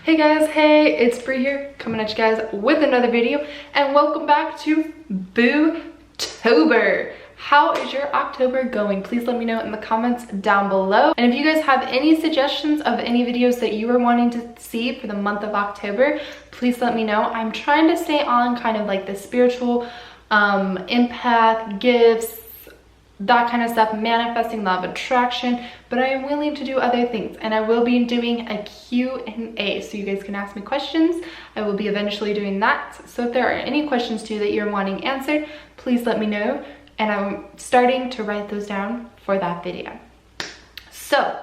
Hey guys, hey, it's Bri here, coming at you guys with another video, and welcome back to Bootober. How is your October going? Please let me know in the comments down below. And if you guys have any suggestions of any videos that you are wanting to see for the month of October, please let me know. I'm trying to stay on kind of like the spiritual empath, gifts, that kind of stuff, manifesting, law of attraction, but I am willing to do other things, and I will be doing a Q&A so you guys can ask me questions. I will be eventually doing that, so if there are any questions too that you're wanting answered, please let me know, and I'm starting to write those down for that video. So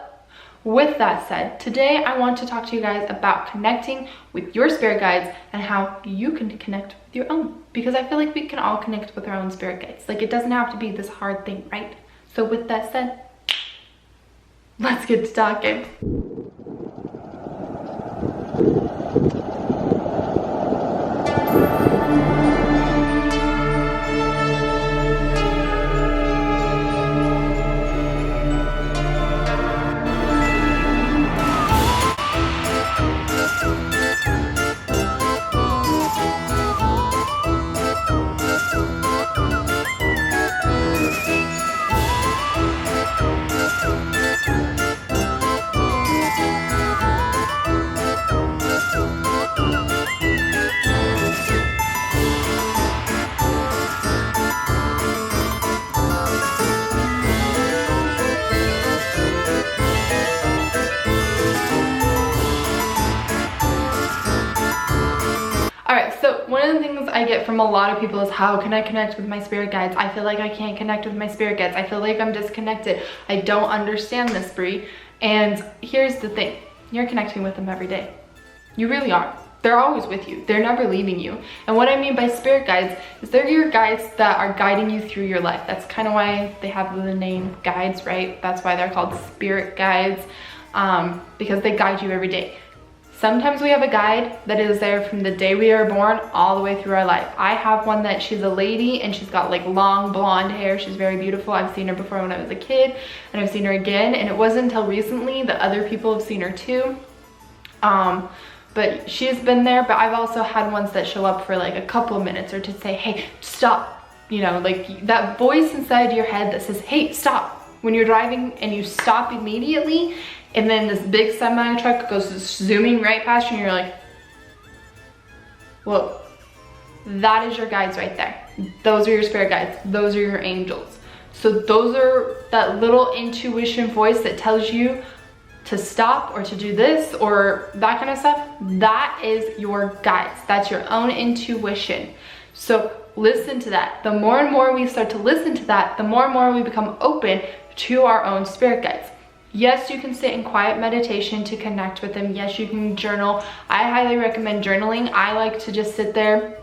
with that said, today I want to talk to you guys about connecting with your spirit guides and how you can connect with your own, because I feel like we can all connect with our own spirit guides. Like, it doesn't have to be this hard thing, right? So with that said, let's get to talking. One of the things I get from a lot of people is, how can I connect with my spirit guides? I feel like I can't connect with my spirit guides. I feel like I'm disconnected. I don't understand this, Bri. And here's the thing. You're connecting with them every day. You really are. They're always with you. They're never leaving you. And what I mean by spirit guides is they're your guides that are guiding you through your life. That's kind of why they have the name guides, right? That's why they're called spirit guides, because they guide you every day. Sometimes we have a guide that is there from the day we are born all the way through our life. I have one that she's a lady and she's got like long blonde hair. She's very beautiful. I've seen her before when I was a kid, and I've seen her again. And it wasn't until recently that other people have seen her too. But she's been there, but I've also had ones that show up for like a couple of minutes, or to say, hey, stop. You know, like that voice inside your head that says, hey, stop. When you're driving and you stop immediately, and then this big semi truck goes zooming right past you, and you're like, whoa. That is your guides right there. Those are your spirit guides. Those are your angels. So those are that little intuition voice that tells you to stop or to do this or that kind of stuff. That is your guides. That's your own intuition. So listen to that. The more and more we start to listen to that, the more and more we become open to our own spirit guides. Yes, you can sit in quiet meditation to connect with them. Yes, you can journal. I highly recommend journaling. I like to just sit there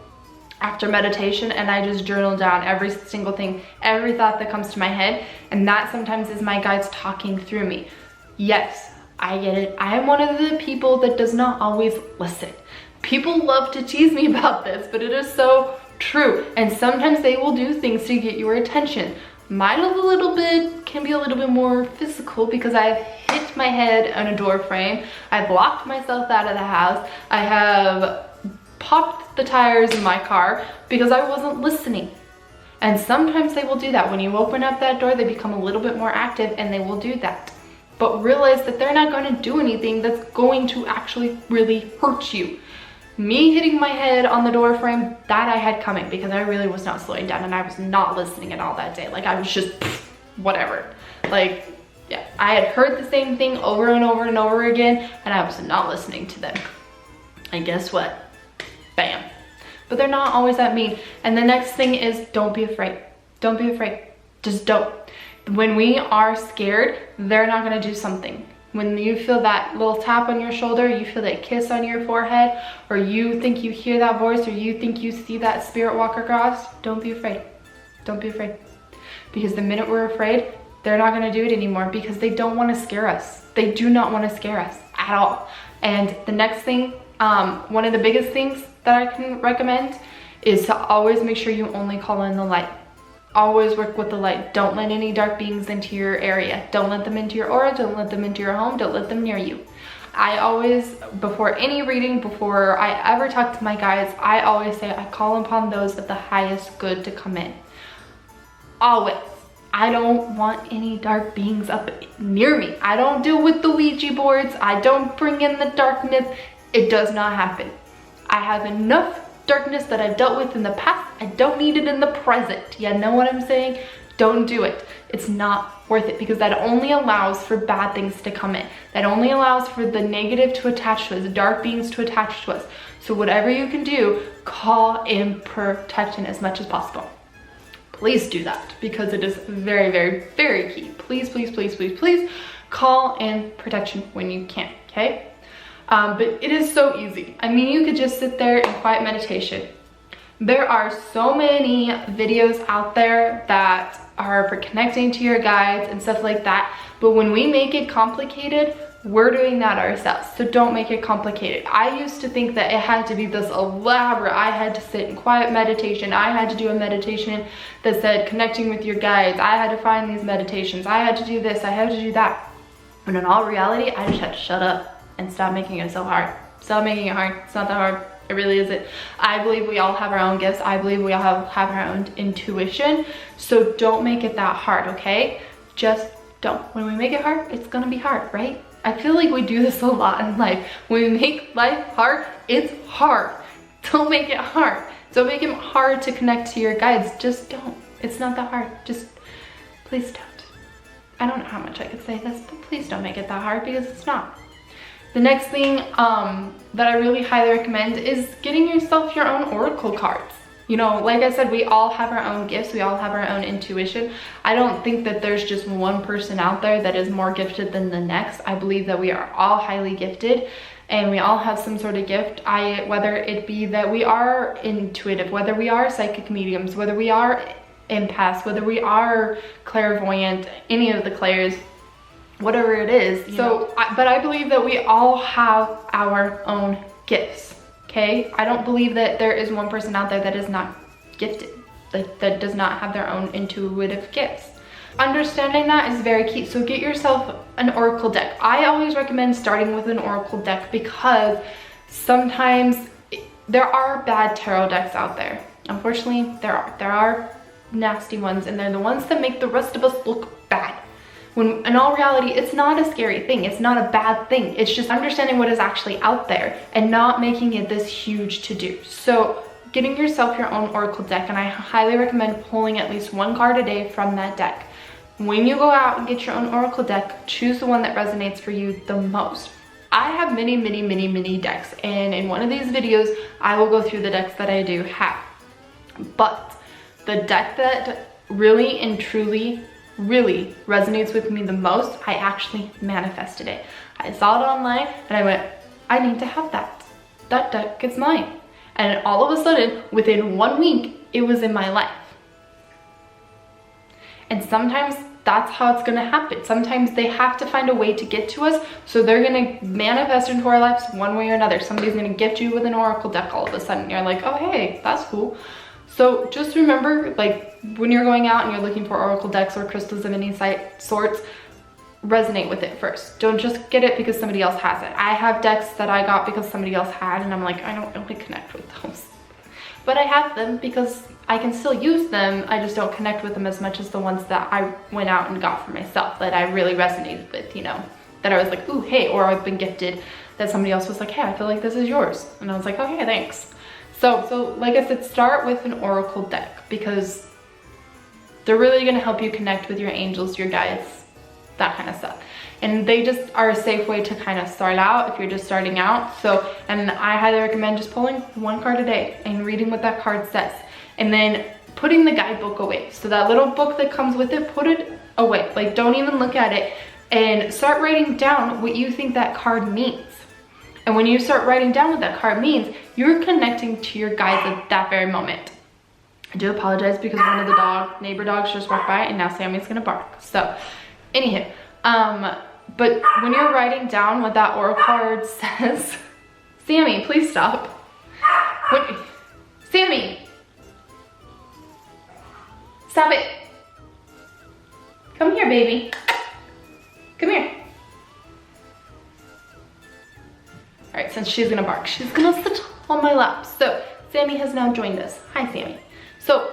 after meditation and I just journal down every single thing, every thought that comes to my head. And that sometimes is my guides talking through me. Yes, I get it. I am one of the people that does not always listen. People love to tease me about this, but it is so true. And sometimes they will do things to get your attention. Mine can be a little bit more physical, because I've hit my head on a door frame. I've locked myself out of the house. I have popped the tires in my car because I wasn't listening. And sometimes they will do that. When you open up that door, they become a little bit more active and they will do that. But realize that they're not going to do anything that's going to actually really hurt you. Me hitting my head on the door frame, that I had coming, because I really was not slowing down and I was not listening at all that day. Like, I was just whatever. Like, yeah, I had heard the same thing over and over and over again, and I was not listening to them. And guess what? Bam. But they're not always that mean. And the next thing is, don't be afraid. Don't be afraid. Just don't. When we are scared, they're not going to do something. When you feel that little tap on your shoulder, you feel that kiss on your forehead, or you think you hear that voice, or you think you see that spirit walk across, don't be afraid. Don't be afraid. Because the minute we're afraid, they're not going to do it anymore, because they don't want to scare us. They do not want to scare us at all. And the next thing, one of the biggest things that I can recommend is to always make sure you only call in the light. Always work with the light. Don't let any dark beings into your area. Don't let them into your aura. Don't let them into your home. Don't let them near you. I always, before any reading, before I ever talk to my guides, I always say I call upon those of the highest good to come in. Always. I don't want any dark beings up near me. I don't deal with the Ouija boards. I don't bring in the darkness. It does not happen. I have enough darkness that I've dealt with in the past. I don't need it in the present. You know what I'm saying? Don't do it. It's not worth it, because that only allows for bad things to come in. That only allows for the negative to attach to us, the dark beings to attach to us. So whatever you can do, call in protection as much as possible. Please do that, because it is very, very, very key. Please, please, please, please, please call in protection when you can, okay? But it is so easy. I mean, you could just sit there in quiet meditation. There are so many videos out there that are for connecting to your guides and stuff like that. But when we make it complicated, we're doing that ourselves. So don't make it complicated. I used to think that it had to be this elaborate, I had to sit in quiet meditation. I had to do a meditation that said connecting with your guides. I had to find these meditations. I had to do this. I had to do that. When in all reality, I just had to shut up and stop making it so hard. Stop making it hard. It's not that hard. It really isn't. I believe we all have our own gifts. I believe we all have our own intuition. So don't make it that hard, okay? Just don't. When we make it hard, it's gonna be hard, right? I feel like we do this a lot in life. When we make life hard, it's hard. Don't make it hard. Don't make it hard to connect to your guides. Just don't. It's not that hard. Just, please don't. I don't know how much I could say this, but please don't make it that hard, because it's not. The next thing that I really highly recommend is getting yourself your own oracle cards. You know, like I said, we all have our own gifts. We all have our own intuition. I don't think that there's just one person out there that is more gifted than the next. I believe that we are all highly gifted, and we all have some sort of gift. Whether it be that we are intuitive, whether we are psychic mediums, whether we are empaths, whether we are clairvoyant, any of the clairs, whatever it is. But I believe that we all have our own gifts, okay? I don't believe that there is one person out there that is not gifted, that does not have their own intuitive gifts. Understanding that is very key. So get yourself an oracle deck. I always recommend starting with an oracle deck, because sometimes there are bad tarot decks out there. Unfortunately, there are nasty ones, and they're the ones that make the rest of us look bad. When in all reality, it's not a scary thing. It's not a bad thing. It's just understanding what is actually out there and not making it this huge to do. So getting yourself your own oracle deck, and I highly recommend pulling at least one card a day from that deck. When you go out and get your own oracle deck, choose the one that resonates for you the most. I have many decks, and in one of these videos, I will go through the decks that I do have. But the deck that really and truly resonates with me the most, I actually manifested it. I saw it online and I went, I need to have that. That deck is mine. And all of a sudden, within 1 week, it was in my life. And sometimes that's how it's gonna happen. Sometimes they have to find a way to get to us, so they're gonna manifest into our lives one way or another. Somebody's gonna gift you with an oracle deck all of a sudden. You're like, oh hey, that's cool. So just remember, like, when you're going out and you're looking for oracle decks or crystals of any sorts, resonate with it first. Don't just get it because somebody else has it. I have decks that I got because somebody else had, and I'm like, I don't really connect with those. But I have them because I can still use them. I just don't connect with them as much as the ones that I went out and got for myself, that I really resonated with, you know, that I was like, ooh, hey, or I've been gifted that somebody else was like, hey, I feel like this is yours. And I was like, okay, thanks. So like I said, start with an oracle deck, because they're really gonna help you connect with your angels, your guides, that kind of stuff. And they just are a safe way to kind of start out if you're just starting out. So, and I highly recommend just pulling one card a day and reading what that card says. And then putting the guidebook away. So that little book that comes with it, put it away. Like, don't even look at it, and start writing down what you think that card means. And when you start writing down what that card means, you're connecting to your guides at that very moment. I do apologize because one of the neighbor dogs just walked by, and now Sammy's gonna bark. So, anywho, but when you're writing down what that oracle card says, Sammy, please stop. Sammy, stop it. Come here, baby. Come here. All right, since she's gonna bark, she's gonna sit on my lap. So Sammy has now joined us. Hi, Sammy. So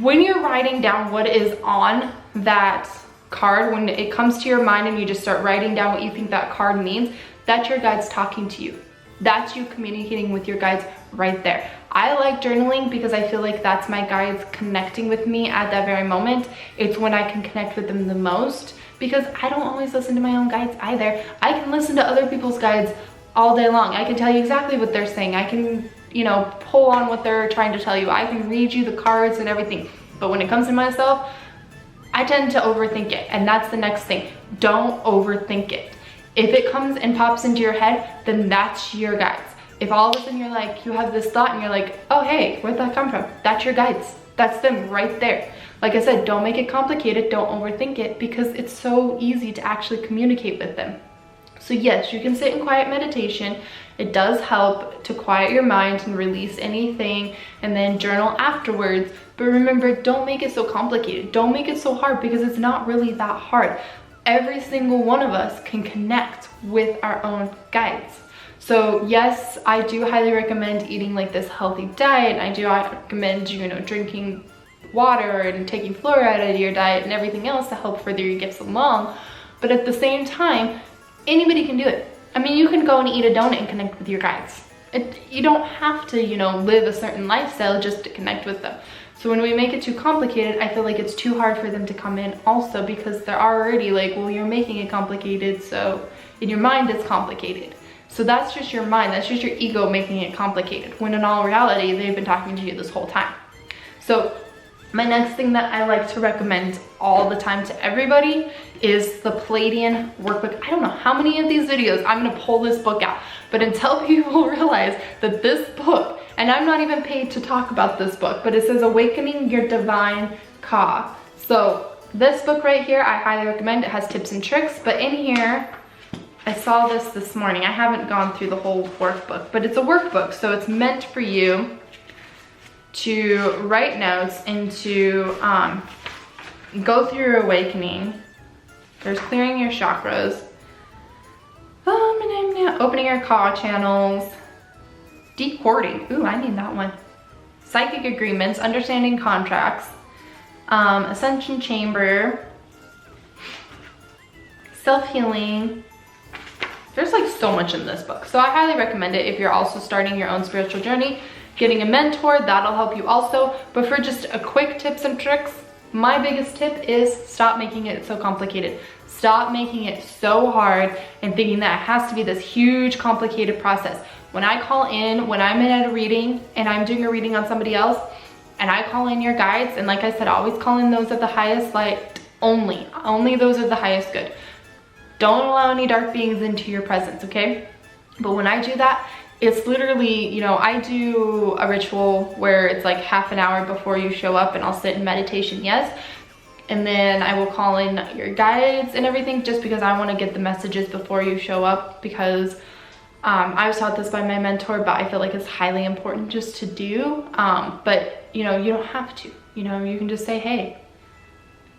when you're writing down what is on that card, when it comes to your mind and you just start writing down what you think that card means, that's your guides talking to you. That's you communicating with your guides right there. I like journaling because I feel like that's my guides connecting with me at that very moment. It's when I can connect with them the most, because I don't always listen to my own guides either. I can listen to other people's guides all day long. I can tell you exactly what they're saying. I can, you know, pull on what they're trying to tell you. I can read you the cards and everything. But when it comes to myself, I tend to overthink it. And that's the next thing. Don't overthink it. If it comes and pops into your head, then that's your guides. If all of a sudden you're like, you have this thought and you're like, oh, hey, where'd that come from? That's your guides. That's them right there. Like I said, don't make it complicated. Don't overthink it, because it's so easy to actually communicate with them. So yes, you can sit in quiet meditation. It does help to quiet your mind and release anything, and then journal afterwards. But remember, don't make it so complicated. Don't make it so hard, because it's not really that hard. Every single one of us can connect with our own guides. So yes, I do highly recommend eating like this healthy diet. I do recommend, you know, drinking water and taking fluoride out of your diet and everything else to help further your gifts along. But at the same time, anybody can do it. I mean, you can go and eat a donut and connect with your guides. You don't have to, you know, live a certain lifestyle just to connect with them. So when we make it too complicated, I feel like it's too hard for them to come in also, because they're already like, well, you're making it complicated, so in your mind it's complicated. So that's just your mind, that's just your ego making it complicated, when in all reality, they've been talking to you this whole time. So my next thing that I like to recommend all the time to everybody is the Palladian workbook. I don't know how many of these videos I'm gonna pull this book out, but until people realize that this book, and I'm not even paid to talk about this book, but it says Awakening Your Divine Ka. So this book right here, I highly recommend. It has tips and tricks, but in here, I saw this morning. I haven't gone through the whole workbook, but it's a workbook, so it's meant for you to write notes and to go through your awakening. There's clearing your chakras, opening your Ka channels, decording. Ooh, I need that one. Psychic agreements, understanding contracts, ascension chamber, self-healing. There's like so much in this book. So I highly recommend it if you're also starting your own spiritual journey. Getting a mentor, that'll help you also. But for just a quick tips and tricks, my biggest tip is stop making it so complicated. Stop making it so hard and thinking that it has to be this huge, complicated process. When I call in, when I'm in at a reading and I'm doing a reading on somebody else, and I call in your guides, and like I said, always call in those of the highest light only. Only those of the highest good. Don't allow any dark beings into your presence, okay? But when I do that, it's literally, you know, I do a ritual where it's like half an hour before you show up, and I'll sit in meditation, yes. And then I will call in your guides and everything, just because I want to get the messages before you show up, because I was taught this by my mentor, but I feel like it's highly important just to do. But you know, you don't have to, you know, you can just say, hey,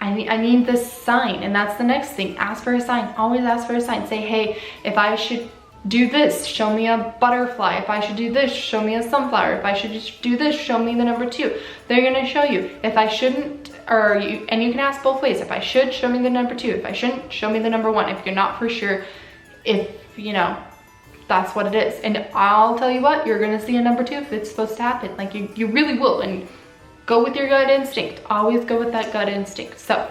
I need this sign. And that's the next thing. Ask for a sign. Always ask for a sign. Say, hey, if I should do this, show me a butterfly. If I should do this, show me a sunflower. If I should just do this, show me the number 2. They're gonna show you. If I shouldn't, and you can ask both ways. If I should, show me the number 2. If I shouldn't, show me the number 1. If you're not for sure, if, you know, that's what it is. And I'll tell you what, you're gonna see a number 2 if it's supposed to happen. Like you really will. And go with your gut instinct. Always go with that gut instinct. So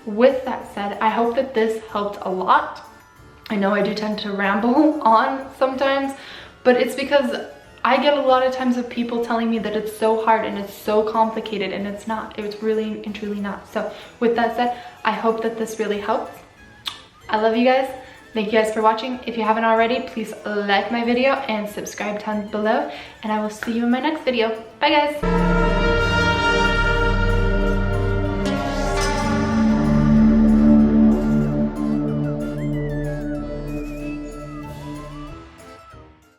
with that said, I hope that this helped a lot. I know I do tend to ramble on sometimes, but it's because I get a lot of times of people telling me that it's so hard and it's so complicated, and it's not. It's really and truly not. So with that said, I hope that this really helps. I love you guys. Thank you guys for watching. If you haven't already, please like my video and subscribe down below, and I will see you in my next video. Bye guys.